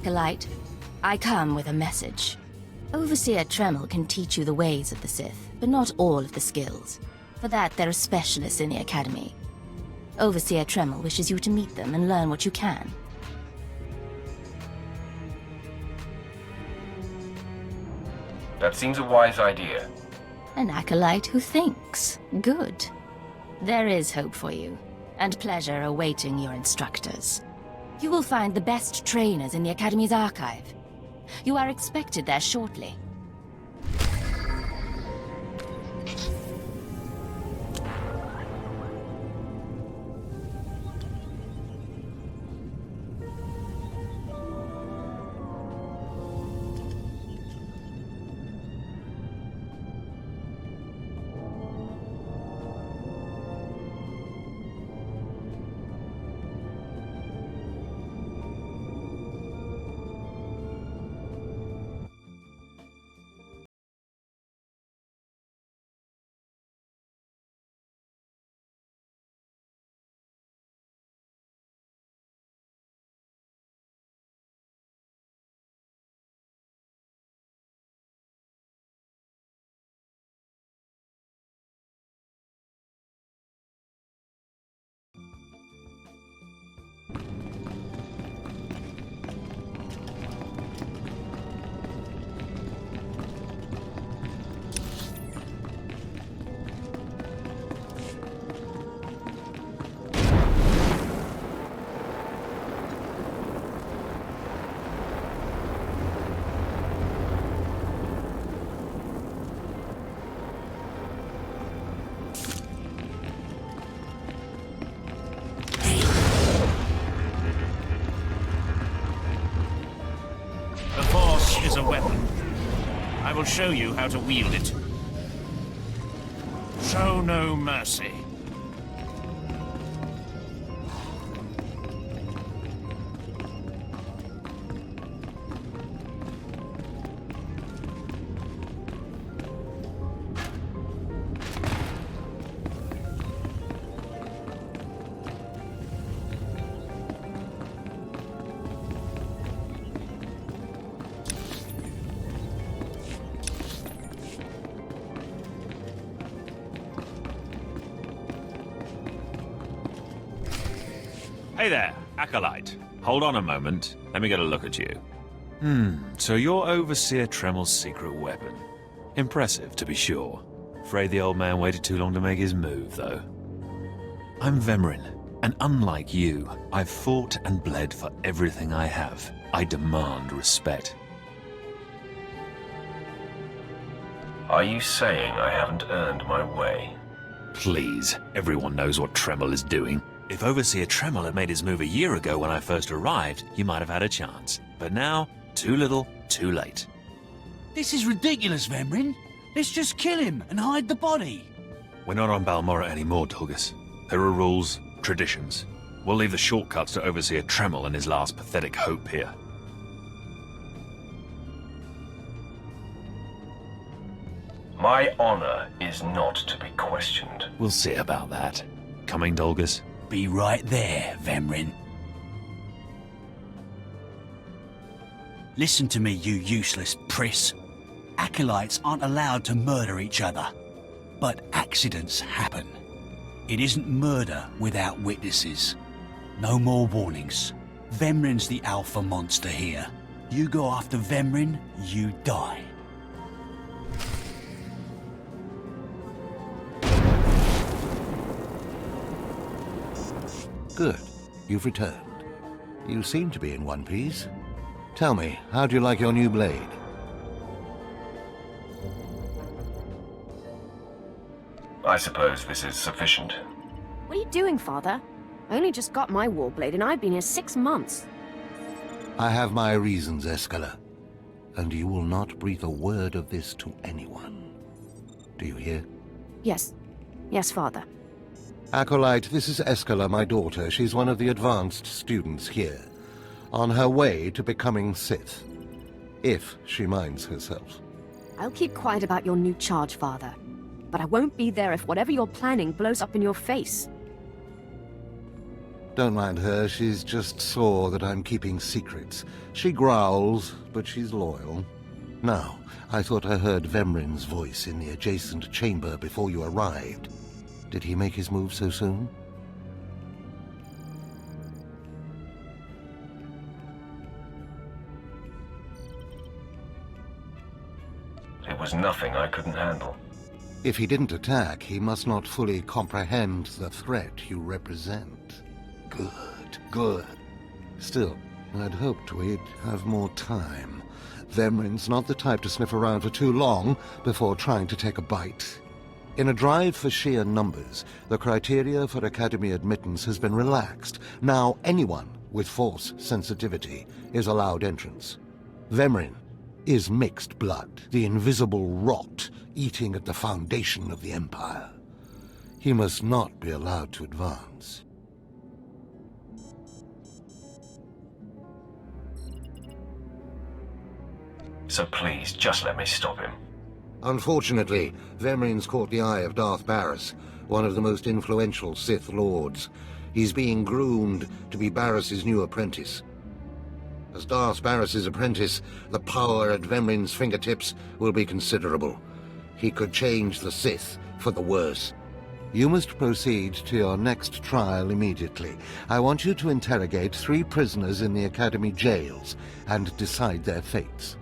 Acolyte. I come with a message. Overseer Tremel can teach you the ways of the Sith, but not all of the skills. For that, there are specialists in the Academy. Overseer Tremel wishes you to meet them and learn what you can. That seems a wise idea. An acolyte who thinks. Good. There is hope for you, and pleasure awaiting your instructors. You will find the best trainers in the Academy's archive. You are expected there shortly. Is a weapon. I will show you how to wield it. Show no mercy. Hey there, Acolyte. Hold on a moment. Let me get a look at you. So you're Overseer Tremel's secret weapon. Impressive, to be sure. Afraid the old man waited too long to make his move, though. I'm Vemrin, and unlike you, I've fought and bled for everything I have. I demand respect. Are you saying I haven't earned my way? Please, everyone knows what Tremel is doing. If Overseer Tremel had made his move a year ago when I first arrived, you might have had a chance. But now, too little, too late. This is ridiculous, Vemrin. Let's just kill him and hide the body. We're not on Balmorra anymore, Dolgus. There are rules, traditions. We'll leave the shortcuts to Overseer Tremel and his last pathetic hope here. My honor is not to be questioned. We'll see about that. Coming, Dolgus? Be right there, Vemrin. Listen to me, you useless priss. Acolytes aren't allowed to murder each other. But accidents happen. It isn't murder without witnesses. No more warnings. Vemrin's the alpha monster here. You go after Vemrin, you die. Good. You've returned. You seem to be in one piece. Tell me, how do you like your new blade? I suppose this is sufficient. What are you doing, Father? I only just got my warblade and I've been here 6 months. I have my reasons, Escala. And you will not breathe a word of this to anyone. Do you hear? Yes. Yes, Father. Acolyte, this is Escala, my daughter. She's one of the advanced students here. On her way to becoming Sith. If she minds herself. I'll keep quiet about your new charge, Father. But I won't be there if whatever you're planning blows up in your face. Don't mind her, she's just sore that I'm keeping secrets. She growls, but she's loyal. Now, I thought I heard Vemrin's voice in the adjacent chamber before you arrived. Did he make his move so soon? It was nothing I couldn't handle. If he didn't attack, he must not fully comprehend the threat you represent. Good, good. Still, I'd hoped we'd have more time. Vemrin's not the type to sniff around for too long before trying to take a bite. In a drive for sheer numbers, the criteria for Academy admittance has been relaxed. Now anyone with Force sensitivity is allowed entrance. Vemrin is mixed blood, the invisible rot eating at the foundation of the Empire. He must not be allowed to advance. So please, just let me stop him. Unfortunately, Vemrin's caught the eye of Darth Barris, one of the most influential Sith Lords. He's being groomed to be Barris's new apprentice. As Darth Barris's apprentice, the power at Vemrin's fingertips will be considerable. He could change the Sith for the worse. You must proceed to your next trial immediately. I want you to interrogate 3 prisoners in the Academy jails and decide their fates.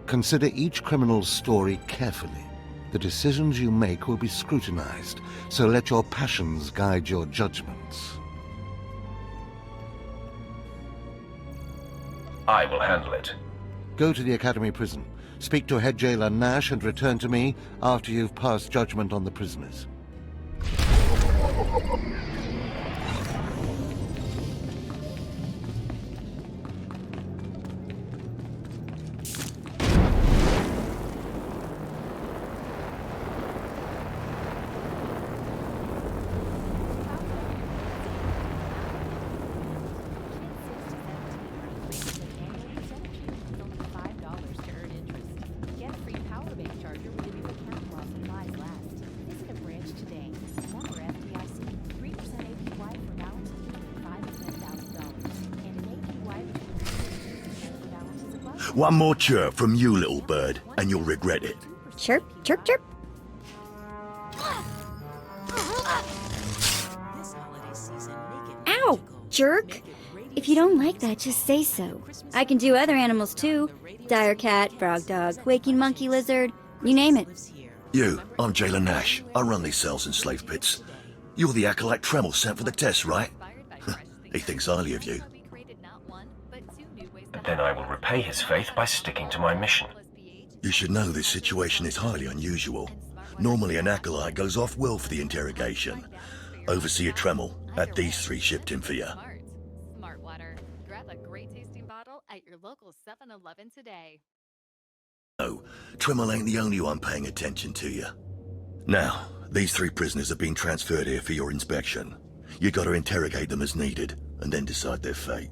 Consider each criminal's story carefully. The decisions you make will be scrutinized, so let your passions guide your judgments. I will handle it. Go to the Academy prison. Speak to head jailer Nash and return to me after you've passed judgment on the prisoners. One more chirp from you, little bird, and you'll regret it. Chirp, chirp, chirp. Ow, jerk! If you don't like that, just say so. I can do other animals too. Dire cat, frog dog, waking monkey lizard, you name it. I'm Jailer Nash. I run these cells and slave pits. You're the acolyte Tremel sent for the test, right? He thinks highly of you. But then I will repay his faith by sticking to my mission. You should know this situation is highly unusual. Normally an acolyte goes off-world for the interrogation. Overseer Tremel, at these 3 shipped him for you. Smart water. Grab a great tasting bottle at your local 7-Eleven today. No, Tremel ain't the only one paying attention to you. Now, these 3 prisoners have been transferred here for your inspection. You gotta interrogate them as needed, and then decide their fate.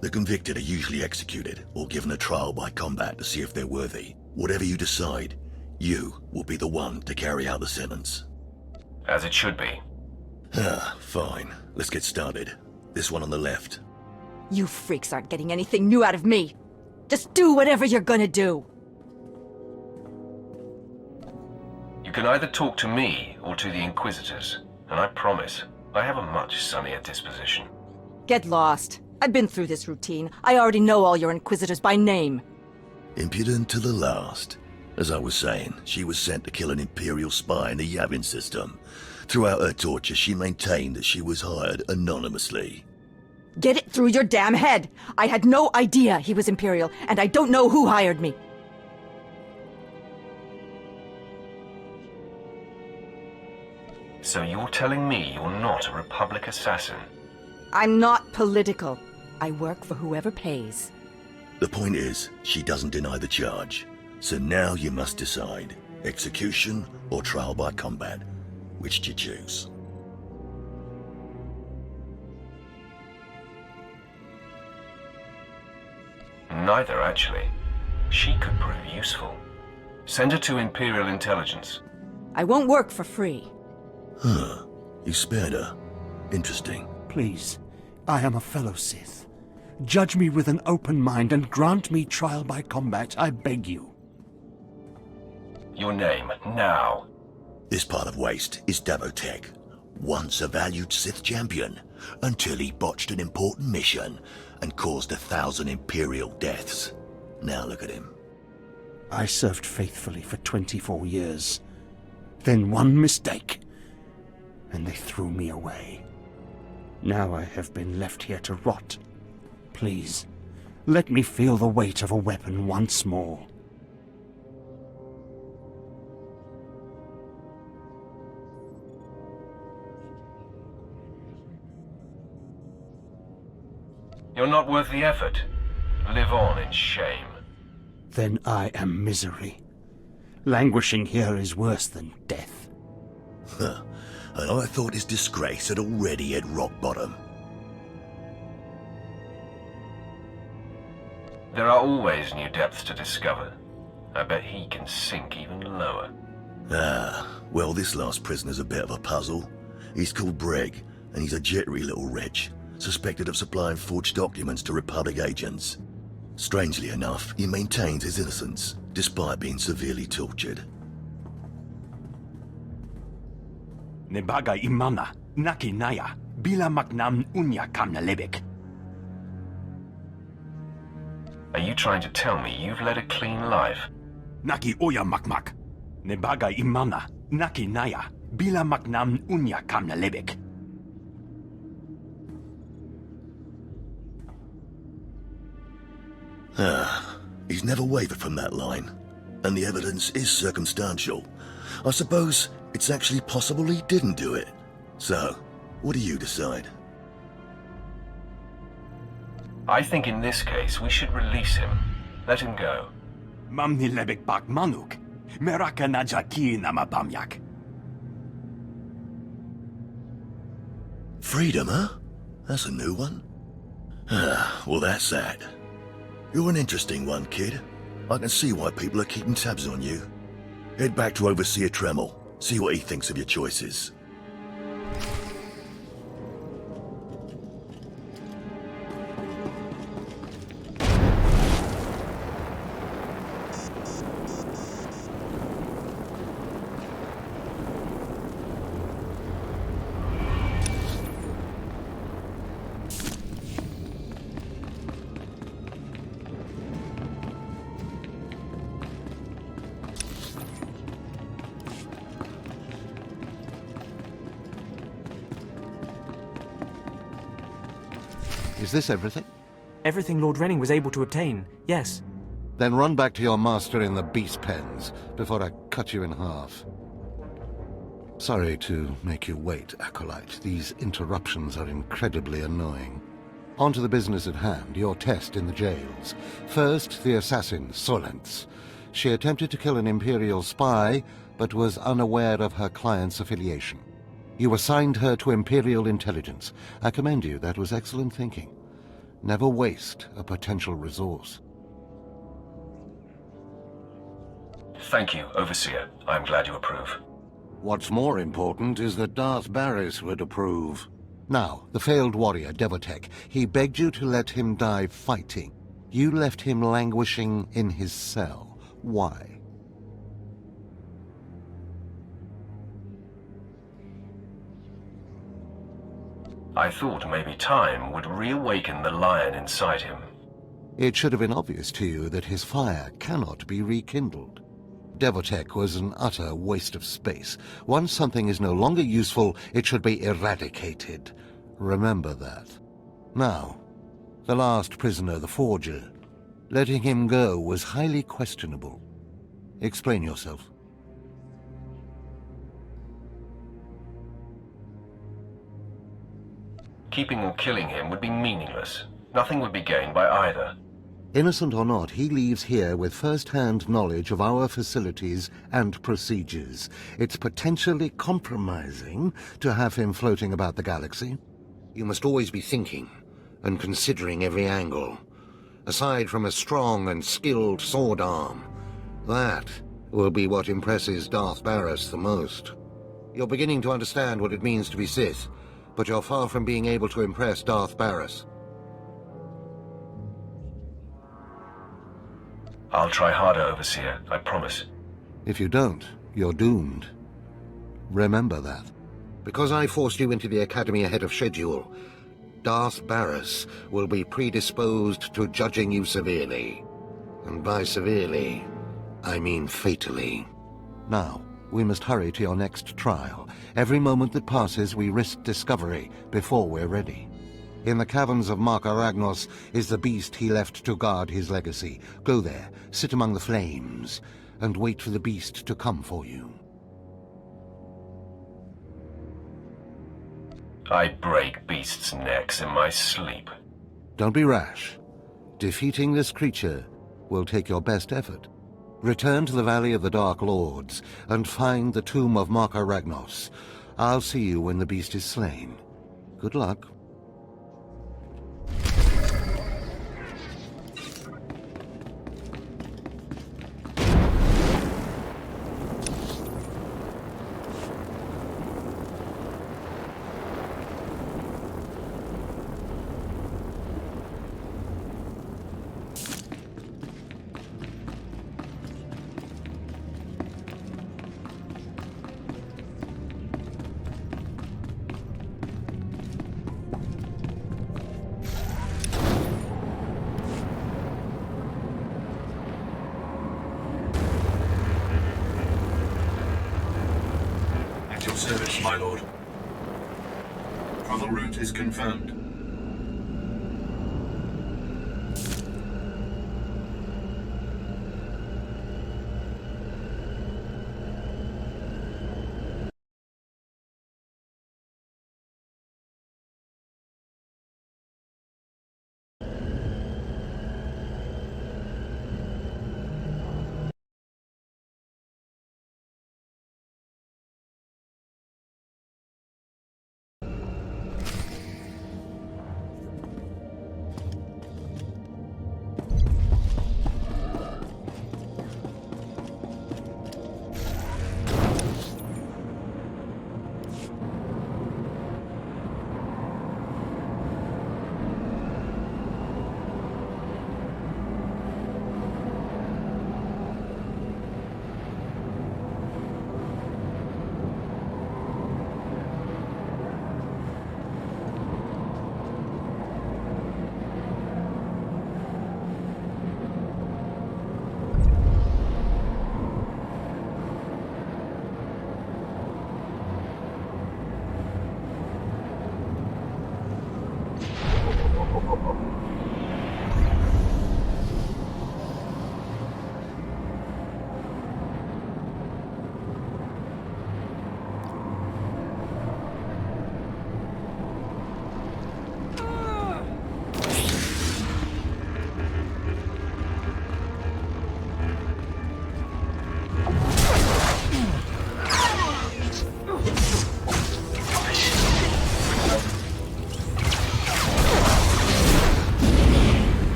The convicted are usually executed, or given a trial by combat to see if they're worthy. Whatever you decide, you will be the one to carry out the sentence. As it should be. Fine. Let's get started. This one on the left. You freaks aren't getting anything new out of me. Just do whatever you're gonna do. You can either talk to me or to the Inquisitors, and I promise, I have a much sunnier disposition. Get lost. I've been through this routine. I already know all your Inquisitors by name. Impudent to the last. As I was saying, she was sent to kill an Imperial spy in the Yavin system. Throughout her torture, she maintained that she was hired anonymously. Get it through your damn head! I had no idea he was Imperial, and I don't know who hired me. So you're telling me you're not a Republic assassin? I'm not political. I work for whoever pays. The point is, she doesn't deny the charge. So now you must decide. Execution or trial by combat. Which do you choose? Neither, actually. She could prove useful. Send her to Imperial Intelligence. I won't work for free. Huh. You spared her. Interesting. Please, I am a fellow Sith. Judge me with an open mind and grant me trial by combat, I beg you. Your name, now. This part of Waste is Davotech, once a valued Sith champion, until he botched an important mission and caused 1,000 Imperial deaths. Now look at him. I served faithfully for 24 years. Then one mistake, and they threw me away. Now I have been left here to rot. Please, let me feel the weight of a weapon once more. You're not worth the effort. Live on in shame. Then I am misery. Languishing here is worse than death. Huh. And I thought his disgrace had already hit rock bottom. There are always new depths to discover. I bet he can sink even lower. Ah, well, this last prisoner's a bit of a puzzle. He's called Breg, and he's a jittery little wretch, suspected of supplying forged documents to Republic agents. Strangely enough, he maintains his innocence, despite being severely tortured. Nebaga imana, naki naya, bila maknam unya kamna lebek. Are you trying to tell me you've led a clean life? Naki oya makmak. Nebaga imana, naki naya, bila maknam unya kamna lebek. He's never wavered from that line, and the evidence is circumstantial. I suppose it's actually possible he didn't do it. So, what do you decide? I think in this case we should release him. Let him go. Mamni lebek bak manuk, meraka najaki namabamyak. Freedom, huh? That's a new one. Well, that's that. You're an interesting one, kid. I can see why people are keeping tabs on you. Head back to Overseer Tremel. See what he thinks of your choices. Is this everything? Everything Lord Renning was able to obtain, yes. Then run back to your master in the beast pens before I cut you in half. Sorry to make you wait, Acolyte. These interruptions are incredibly annoying. On to the business at hand, your test in the jails. First, the assassin, Solence. She attempted to kill an Imperial spy, but was unaware of her client's affiliation. You assigned her to Imperial intelligence. I commend you, that was excellent thinking. Never waste a potential resource. Thank you, Overseer. I'm glad you approve. What's more important is that Darth Baris would approve. Now, the failed warrior, Devotech, he begged you to let him die fighting. You left him languishing in his cell. Why? I thought maybe time would reawaken the lion inside him. It should have been obvious to you that his fire cannot be rekindled. Devotech was an utter waste of space. Once something is no longer useful, it should be eradicated. Remember that. Now, the last prisoner, the Forger. Letting him go was highly questionable. Explain yourself. Keeping or killing him would be meaningless. Nothing would be gained by either. Innocent or not, he leaves here with first-hand knowledge of our facilities and procedures. It's potentially compromising to have him floating about the galaxy. You must always be thinking and considering every angle. Aside from a strong and skilled sword arm, that will be what impresses Darth Baris the most. You're beginning to understand what it means to be Sith. but you're far from being able to impress Darth Barris. I'll try harder, Overseer, I promise. If you don't, you're doomed. Remember that. Because I forced you into the Academy ahead of schedule, Darth Barris will be predisposed to judging you severely. And by severely, I mean fatally. Now, we must hurry to your next trial. Every moment that passes, we risk discovery before we're ready. In the caverns of Mark Aragnos is the beast he left to guard his legacy. Go there, sit among the flames, and wait for the beast to come for you. I break beasts' necks in my sleep. Don't be rash. Defeating this creature will take your best effort. Return to the Valley of the Dark Lords and find the tomb of Mark Aragnos. I'll see you when the beast is slain. Good luck. At your service, my lord. Travel route is confirmed.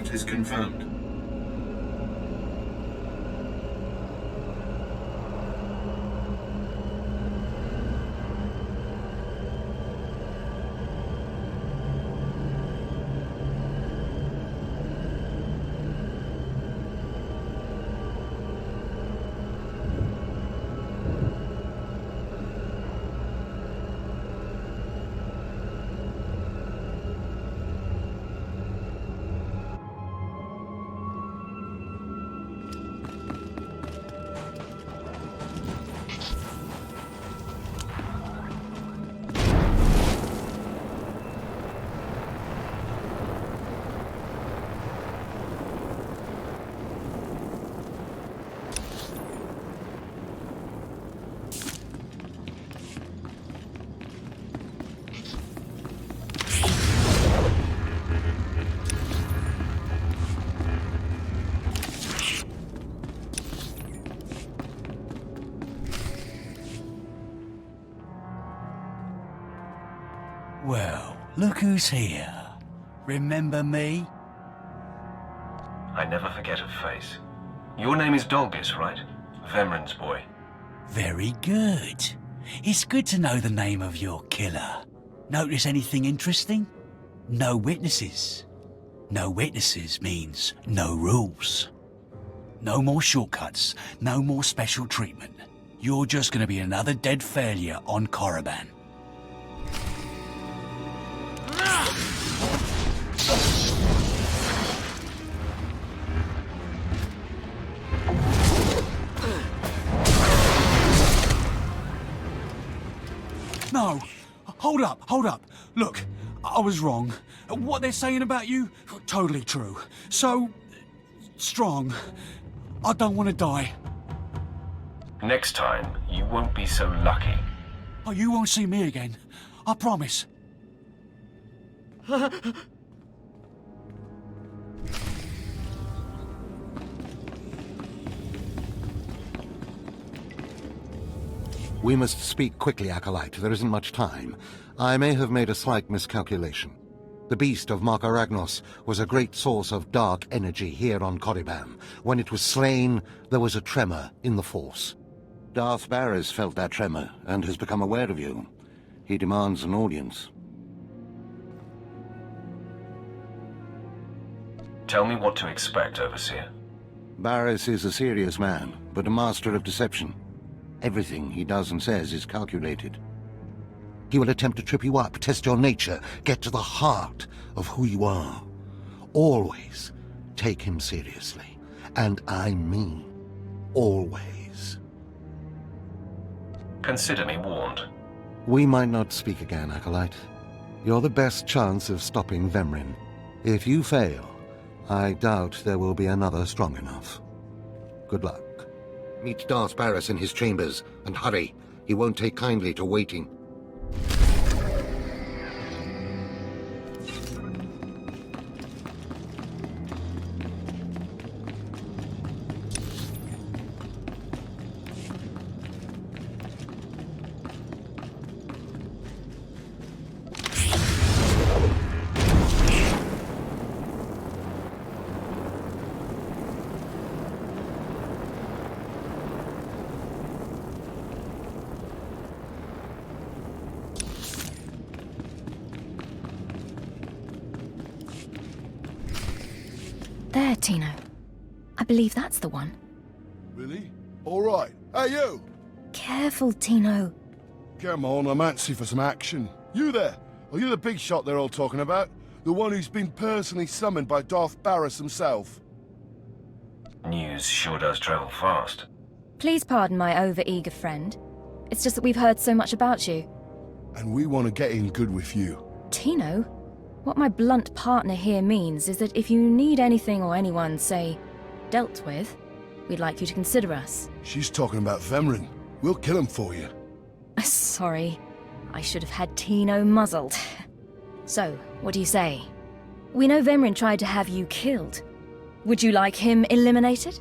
That is confirmed. Well, look who's here. Remember me? I never forget a face. Your name is Dolgus, right? Vemrin's boy. Very good. It's good to know the name of your killer. Notice anything interesting? No witnesses. No witnesses means no rules. No more shortcuts, no more special treatment. You're just gonna be another dead failure on Korriban. No! Hold up. Look, I was wrong. What they're saying about you, totally true. So, strong. I don't want to die. Next time, you won't be so lucky. Oh, you won't see me again. I promise. We must speak quickly, Acolyte. There isn't much time. I may have made a slight miscalculation. The beast of Markaragnos was a great source of dark energy here on Korriban. When it was slain, there was a tremor in the Force. Darth Baras felt that tremor and has become aware of you. He demands an audience. Tell me what to expect, Overseer. Baras is a serious man, but a master of deception. Everything he does and says is calculated. He will attempt to trip you up, test your nature, get to the heart of who you are. Always take him seriously. And I mean always. Consider me warned. We might not speak again, Acolyte. You're the best chance of stopping Vemrin. If you fail, I doubt there will be another strong enough. Good luck. Meet Darth Baras in his chambers, and hurry. He won't take kindly to waiting. There, Tino. I believe that's the one. Really? All right. Hey, you! Careful, Tino. Come on, I'm antsy for some action. You there? Are you the big shot they're all talking about? The one who's been personally summoned by Darth Baras himself? News sure does travel fast. Please pardon my over-eager friend. It's just that we've heard so much about you. And we want to get in good with you. Tino? What my blunt partner here means is that if you need anything or anyone, say, dealt with, we'd like you to consider us. She's talking about Vemrin. We'll kill him for you. Sorry. I should have had Tino muzzled. So, what do you say? We know Vemrin tried to have you killed. Would you like him eliminated?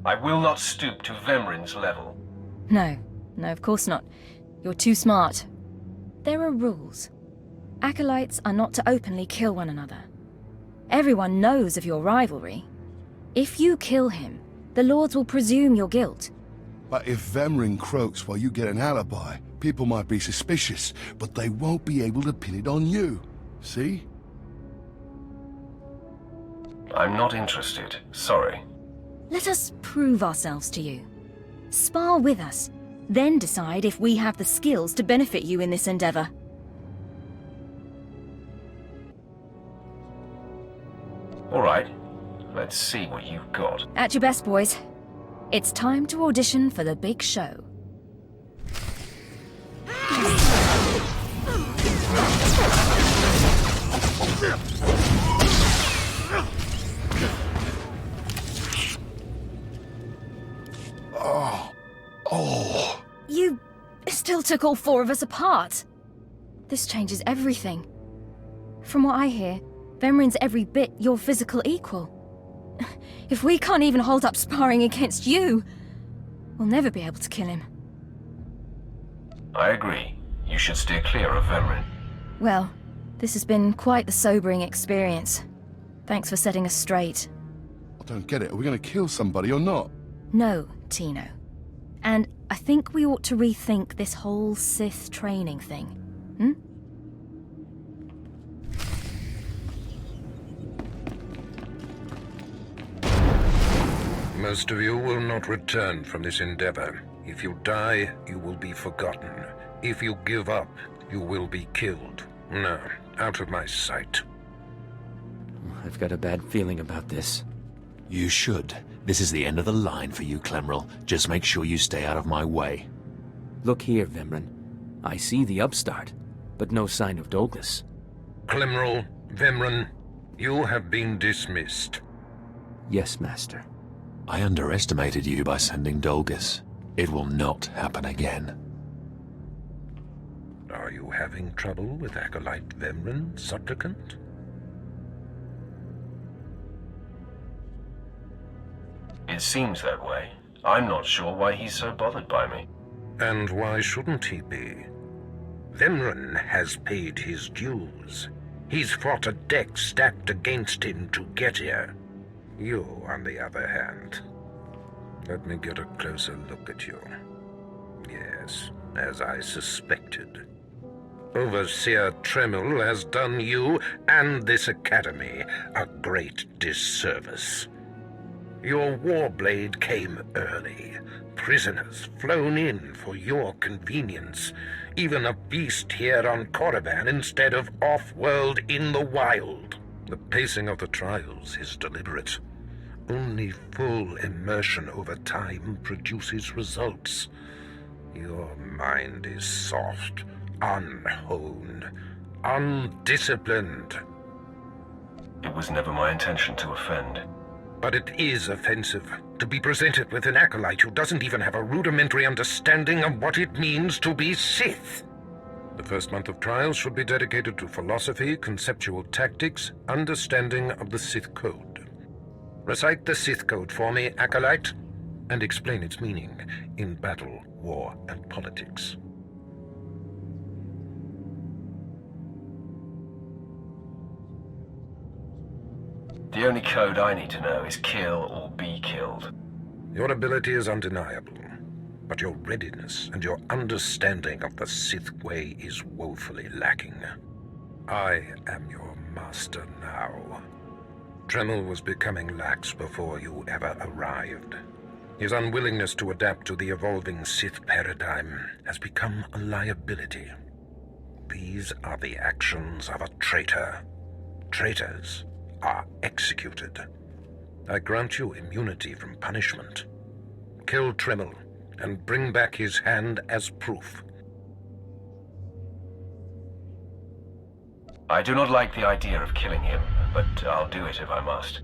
I will not stoop to Vemrin's level. No, of course not. You're too smart. There are rules. Acolytes are not to openly kill one another. Everyone knows of your rivalry. If you kill him, the Lords will presume your guilt. But if Vemrin croaks while you get an alibi, people might be suspicious, but they won't be able to pin it on you. See? I'm not interested. Sorry. Let us prove ourselves to you. Spar with us, then decide if we have the skills to benefit you in this endeavor. All right. Let's see what you've got. At your best, boys. It's time to audition for the big show. Oh. You still took all 4 of us apart. This changes everything. From what I hear, Vemrin's every bit your physical equal. If we can't even hold up sparring against you, we'll never be able to kill him. I agree. You should steer clear of Vemrin. Well, this has been quite the sobering experience. Thanks for setting us straight. I don't get it. Are we going to kill somebody or not? No, Tino. And I think we ought to rethink this whole Sith training thing. Hmm? Most of you will not return from this endeavor. If you die, you will be forgotten. If you give up, you will be killed. No, out of my sight. I've got a bad feeling about this. You should. This is the end of the line for you, Clemrel. Just make sure you stay out of my way. Look here, Vemrin. I see the upstart, but no sign of Dolgus. Clemrel, Vemrin, you have been dismissed. Yes, Master. I underestimated you by sending Dolgus. It will not happen again. Are you having trouble with Acolyte Vemrin, Supplicant? It seems that way. I'm not sure why he's so bothered by me. And why shouldn't he be? Vemrin has paid his dues. He's fought a deck stacked against him to get here. You, on the other hand, let me get a closer look at you. Yes, as I suspected. Overseer Tremel has done you and this academy a great disservice. Your warblade came early. Prisoners flown in for your convenience. Even a beast here on Korriban instead of off-world in the wild. The pacing of the trials is deliberate. Only full immersion over time produces results. Your mind is soft, unhoned, undisciplined. It was never my intention to offend. But it is offensive to be presented with an acolyte who doesn't even have a rudimentary understanding of what it means to be Sith. The first month of trials should be dedicated to philosophy, conceptual tactics, understanding of the Sith Code. Recite the Sith Code for me, acolyte, and explain its meaning in battle, war, and politics. The only code I need to know is kill or be killed. Your ability is undeniable, but your readiness and your understanding of the Sith way is woefully lacking. I am your master now. Tremel was becoming lax before you ever arrived. His unwillingness to adapt to the evolving Sith paradigm has become a liability. These are the actions of a traitor. Traitors are executed. I grant you immunity from punishment. Kill Tremel and bring back his hand as proof. I do not like the idea of killing him, but I'll do it if I must.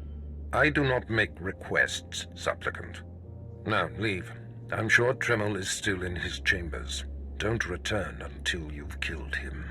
I do not make requests, Supplicant. Now, leave. I'm sure Tremel is still in his chambers. Don't return until you've killed him.